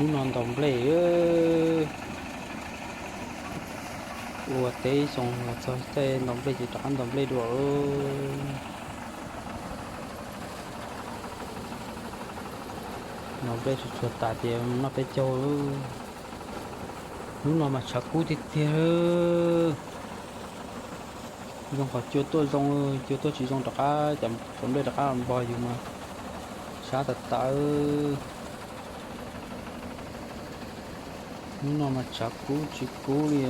non đồng lệ ủa tế xong là cho tế đồng lệ chỉ trắng đồng lệ đùa nó bé chuột tạ thì nó bé trâu nó mà chả cú thì dùng khỏi chưa tôi chỉ dùng đặc chậm chậm đây đặc làm bò gì mà xá thật tạ nó mà chả cú chỉ cú đi